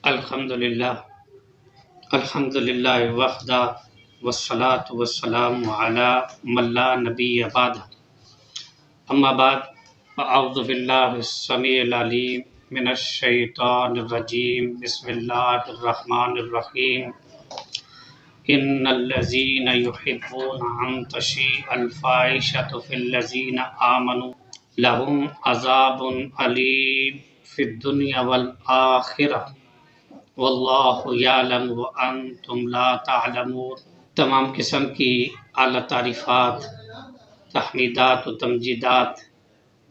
الحمدللہ الحمدللہ وحدہ والصلاة والسلام علی من لا نبی بعدہ اما بعد فاعوذ باللہ السمیع العلیم من الشیطان الرجیم بسم اللہ الرحمن الرحیم ان الذین یحبون ان تشیع الفاحشۃ فی الذین آمنوا لہم عذاب علیم فی الدنیا والآخرہ واللہ یعلم وانتم لا تعلمون۔ تمام قسم کی اعلیٰ تعریفات، تحمیدات و تمجیدات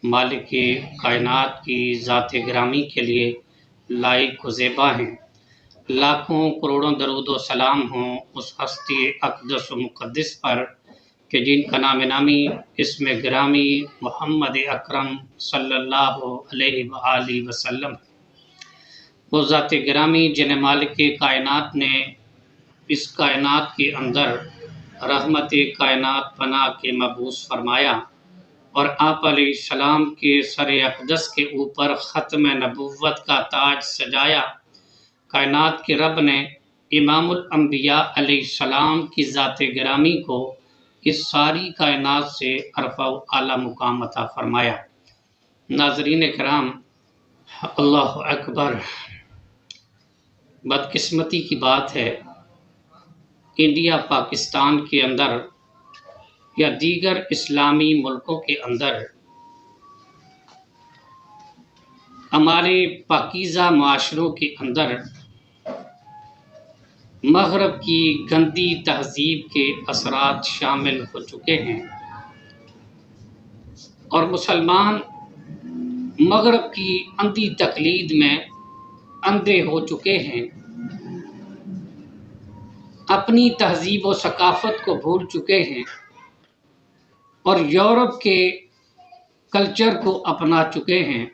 مالک کائنات کی ذات گرامی کے لیے لائق و زیبا ہیں۔ لاکھوں کروڑوں درود و سلام ہوں اس ہستی اقدس و مقدس پر کہ جن کا نام نامی اسم گرامی محمد اکرم صلی اللہ علیہ وآلہ وسلم۔ وہ ذات گرامی جن مالک کائنات نے اس کائنات کے اندر رحمت کائنات پناہ کے مبعوث فرمایا اور آپ علیہ السلام کے سر اقدس کے اوپر ختم نبوت کا تاج سجایا۔ کائنات کے رب نے امام الانبیاء علیہ السلام کی ذات گرامی کو اس ساری کائنات سے عرفہ و اعلیٰ مقام عطا فرمایا۔ ناظرین کرام، اللہ اکبر! بدقسمتی کی بات ہے انڈیا پاکستان کے اندر یا دیگر اسلامی ملکوں کے اندر ہمارے پاکیزہ معاشروں کے اندر مغرب کی گندی تہذیب کے اثرات شامل ہو چکے ہیں اور مسلمان مغرب کی اندھی تقلید میں اندھے ہو چکے ہیں، اپنی تہذیب و ثقافت کو بھول چکے ہیں اور یورپ کے کلچر کو اپنا چکے ہیں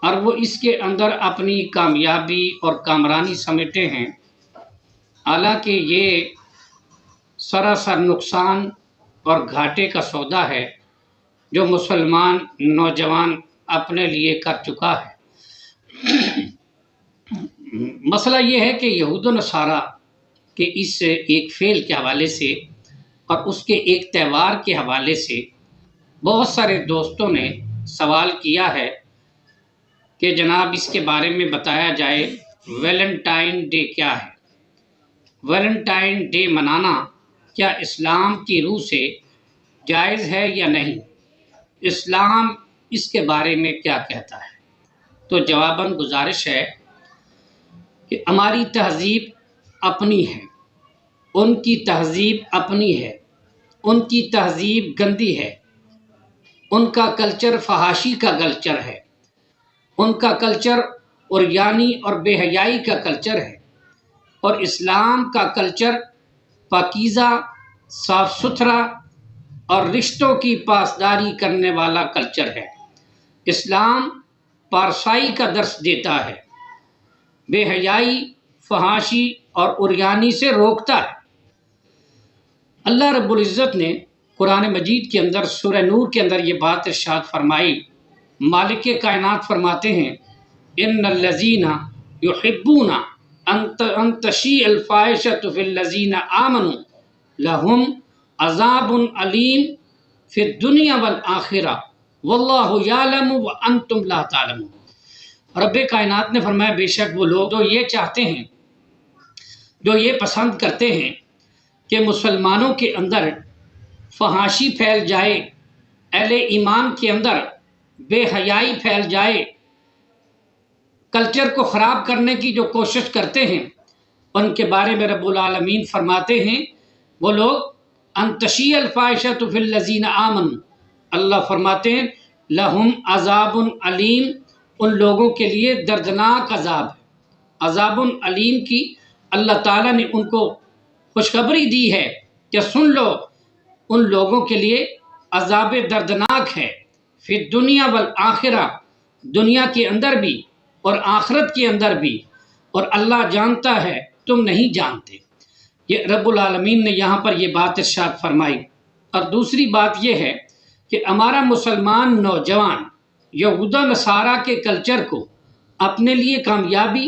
اور وہ اس کے اندر اپنی کامیابی اور کامرانی سمیٹے ہیں، حالانکہ یہ سراسر نقصان اور گھاٹے کا سودا ہے جو مسلمان نوجوان اپنے لیے کر چکا ہے۔ مسئلہ یہ ہے کہ یہود و نصارہ کے اس ایک فعل کے حوالے سے اور اس کے ایک تہوار کے حوالے سے بہت سارے دوستوں نے سوال کیا ہے کہ جناب اس کے بارے میں بتایا جائے ویلنٹائن ڈے کیا ہے؟ ویلنٹائن ڈے منانا کیا اسلام کی روح سے جائز ہے یا نہیں؟ اسلام اس کے بارے میں کیا کہتا ہے؟ تو جواباً گزارش ہے کہ ہماری تہذیب اپنی ہے، ان کی تہذیب اپنی ہے، ان کی تہذیب گندی ہے، ان کا کلچر فحاشی کا کلچر ہے، ان کا کلچر عریانی اور بے حیائی کا کلچر ہے اور اسلام کا کلچر پاکیزہ، صاف ستھرا اور رشتوں کی پاسداری کرنے والا کلچر ہے۔ اسلام پارسائی کا درس دیتا ہے، بے حیائی، فحاشی اور عریانی سے روکتا ہے۔ اللہ رب العزت نے قرآن مجید کے اندر سورہ نور کے اندر یہ بات ارشاد فرمائی، مالک کائنات فرماتے ہیں ان الذین یحبون ان تشیع الفاحشۃ فی الذین آمنوا لہم عذاب علیم فی الدنیا والآخرہ واللہ یعلم وانتم لا تعلمون۔ رب کائنات نے فرمایا بے شک وہ لوگ جو یہ چاہتے ہیں، جو یہ پسند کرتے ہیں کہ مسلمانوں کے اندر فحاشی پھیل جائے، اہل ایمان کے اندر بے حیائی پھیل جائے، کلچر کو خراب کرنے کی جو کوشش کرتے ہیں، ان کے بارے میں رب العالمین فرماتے ہیں وہ لوگ ان تشیع الفاحشۃ فی الذین آمنوا، اللہ فرماتے ہیں لہم عذاب علیم، ان لوگوں کے لیے دردناک عذاب ہے۔ عذاب علیم کی اللہ تعالیٰ نے ان کو خوشخبری دی ہے کہ سن لو، ان لوگوں کے لیے عذاب دردناک ہے، فی الدنیا والآخرہ، دنیا کے اندر بھی اور آخرت کے اندر بھی، اور اللہ جانتا ہے تم نہیں جانتے۔ یہ رب العالمین نے یہاں پر یہ بات ارشاد فرمائی۔ اور دوسری بات یہ ہے کہ ہمارا مسلمان نوجوان یہود و نصارہ کے کلچر کو اپنے لیے کامیابی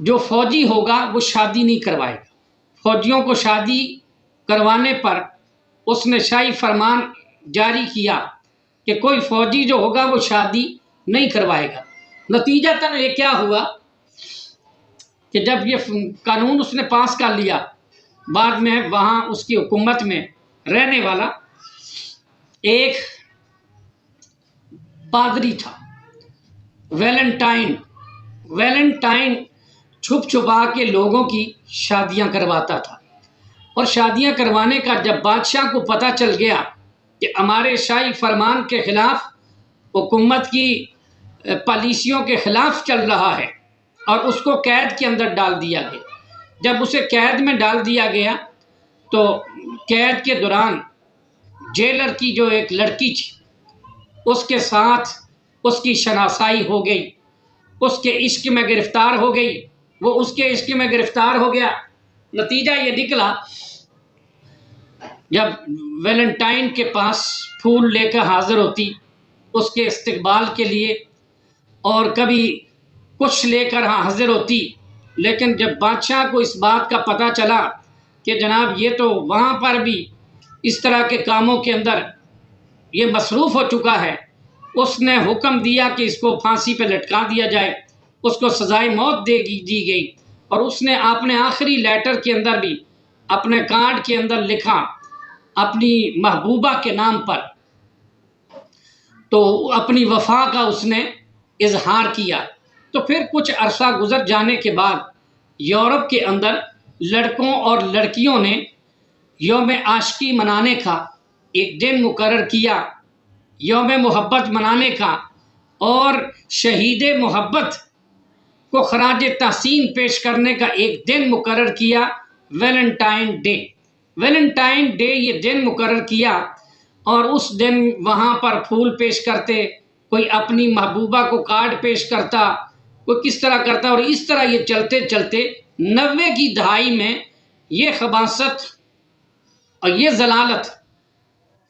جو فوجی ہوگا وہ شادی نہیں کروائے گا۔ فوجیوں کو شادی کروانے پر اس نے شاہی فرمان جاری کیا کہ کوئی فوجی جو ہوگا وہ شادی نہیں کروائے گا۔ نتیجتاً یہ کیا ہوا کہ جب یہ قانون اس نے پاس کر لیا، بعد میں وہاں اس کی حکومت میں رہنے والا ایک پادری تھا ویلنٹائن چھپ چھپا کے لوگوں کی شادیاں کرواتا تھا، اور شادیاں کروانے کا جب بادشاہ کو پتہ چل گیا کہ ہمارے شاہی فرمان کے خلاف، حکومت کی پالیسیوں کے خلاف چل رہا ہے، اور اس کو قید کے اندر ڈال دیا گیا۔ جب اسے قید میں ڈال دیا گیا تو قید کے دوران جیلر کی جو ایک لڑکی تھی اس کے ساتھ اس کی شناسائی ہو گئی، اس کے عشق میں گرفتار ہو گئی، وہ اس کے عشق میں گرفتار ہو گیا۔ نتیجہ یہ نکلا، جب ویلنٹائن کے پاس پھول لے کر حاضر ہوتی اس کے استقبال کے لیے، اور کبھی کچھ لے کر حاضر ہوتی، لیکن جب بادشاہ کو اس بات کا پتہ چلا کہ جناب یہ تو وہاں پر بھی اس طرح کے کاموں کے اندر یہ مصروف ہو چکا ہے، اس نے حکم دیا کہ اس کو پھانسی پہ لٹکا دیا جائے، اس کو سزائے موت دی گئی۔ اور اس نے اپنے آخری لیٹر کے اندر بھی اپنے کارڈ کے اندر لکھا اپنی محبوبہ کے نام پر، تو اپنی وفا کا اس نے اظہار کیا۔ تو پھر کچھ عرصہ گزر جانے کے بعد یورپ کے اندر لڑکوں اور لڑکیوں نے یوم عاشقی منانے کا ایک دن مقرر کیا، یوم محبت منانے کا، اور شہید محبت کو خراج تحسین پیش کرنے کا ایک دن مقرر کیا، ویلنٹائن ڈے یہ دن مقرر کیا۔ اور اس دن وہاں پر پھول پیش کرتے، کوئی اپنی محبوبہ کو کارڈ پیش کرتا، کوئی کس طرح کرتا، اور اس طرح یہ چلتے چلتے 90 کی دہائی میں یہ خباثت اور یہ ضلالت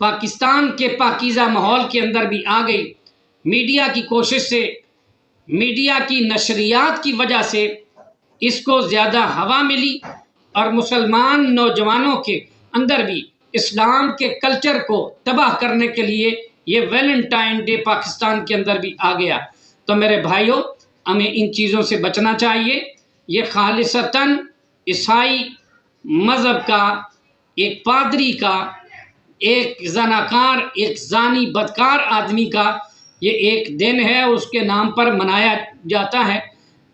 پاکستان کے پاکیزہ ماحول کے اندر بھی آ گئی۔ میڈیا کی کوشش سے، میڈیا کی نشریات کی وجہ سے اس کو زیادہ ہوا ملی، اور مسلمان نوجوانوں کے اندر بھی اسلام کے کلچر کو تباہ کرنے کے لیے یہ ویلنٹائن ڈے پاکستان کے اندر بھی آ گیا۔ تو میرے بھائیوں، ہمیں ان چیزوں سے بچنا چاہیے۔ یہ خالصتاً عیسائی مذہب کا ایک پادری کا، ایک زناکار، ایک زانی بدکار آدمی کا یہ ایک دن ہے، اس کے نام پر منایا جاتا ہے،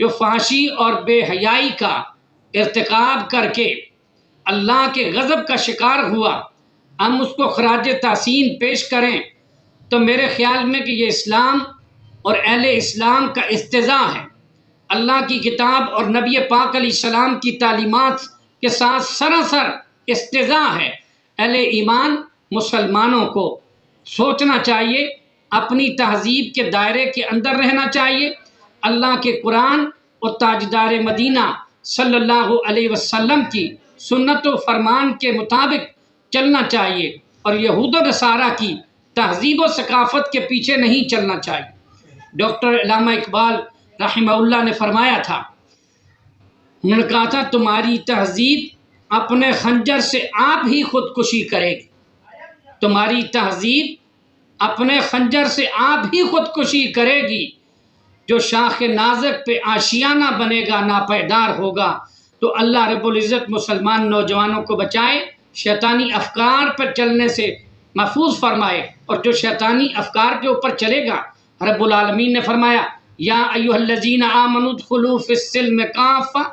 جو فحاشی اور بے حیائی کا ارتکاب کر کے اللہ کے غضب کا شکار ہوا۔ ہم اس کو خراج تحسین پیش کریں تو میرے خیال میں کہ یہ اسلام اور اہل اسلام کا استہزاء ہے، اللہ کی کتاب اور نبی پاک علیہ السلام کی تعلیمات کے ساتھ سراسر استہزاء ہے۔ اہل ایمان مسلمانوں کو سوچنا چاہیے، اپنی تہذیب کے دائرے کے اندر رہنا چاہیے، اللہ کے قرآن اور تاجدار مدینہ صلی اللہ علیہ وسلم کی سنت و فرمان کے مطابق چلنا چاہیے، اور یہود و نصارہ کی تہذیب و ثقافت کے پیچھے نہیں چلنا چاہیے۔ ڈاکٹر علامہ اقبال رحمہ اللہ نے فرمایا تھا، انہوں نے کہا تھا تمہاری تہذیب اپنے خنجر سے آپ ہی خودکشی کرے گی، تمہاری تہذیب اپنے خنجر سے آپ ہی خودکشی کرے گی، جو شاخ نازک پہ آشیانہ بنے گا ناپائیدار ہوگا۔ تو اللہ رب العزت مسلمان نوجوانوں کو بچائے، شیطانی افکار پر چلنے سے محفوظ فرمائے، اور جو شیطانی افکار کے اوپر چلے گا، رب العالمین نے فرمایا یا ایھا الذین آمنوا ادخلوا فی السلم کافہ،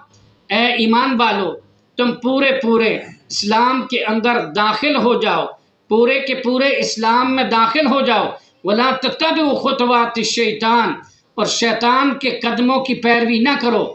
اے ایمان والو تم پورے اسلام کے اندر داخل ہو جاؤ، پورے کے پورے اسلام میں داخل ہو جاؤ، ولا تتبعوا خطوات الشیطان، اور شیطان کے قدموں کی پیروی نہ کرو،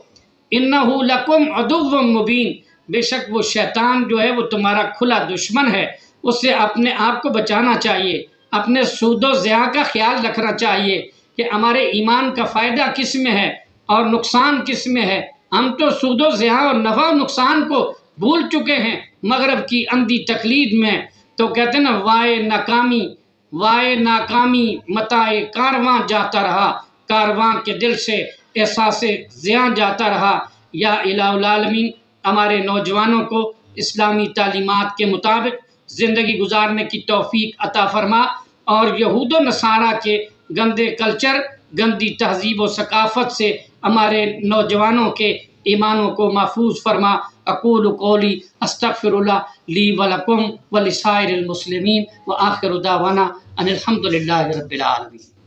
انہ لکم عدو مبین، بے شک وہ شیطان جو ہے وہ تمہارا کھلا دشمن ہے، اس سے اپنے آپ کو بچانا چاہیے، اپنے سود و ضیاع کا خیال رکھنا چاہیے کہ ہمارے ایمان کا فائدہ کس میں ہے اور نقصان کس میں ہے۔ ہم تو سود و ضیاع اور نفع و نقصان کو بھول چکے ہیں مغرب کی اندھی تقلید میں۔ تو کہتے ہیں نا وائے ناکامی متاع کارواں جاتا رہا، کارواں کے دل سے احساس زیاں جاتا رہا، یا الہ العالمین ہمارے نوجوانوں کو اسلامی تعلیمات کے مطابق زندگی گزارنے کی توفیق عطا فرما، اور یہود و نصارہ کے گندے کلچر، گندی تہذیب و ثقافت سے ہمارے نوجوانوں کے ایمانوں کو محفوظ فرما۔ اقول قولی استغفر اللہ لی ولکم ولسائر المسلمین وآخر دعوانا ان الحمد للہ رب العالمین۔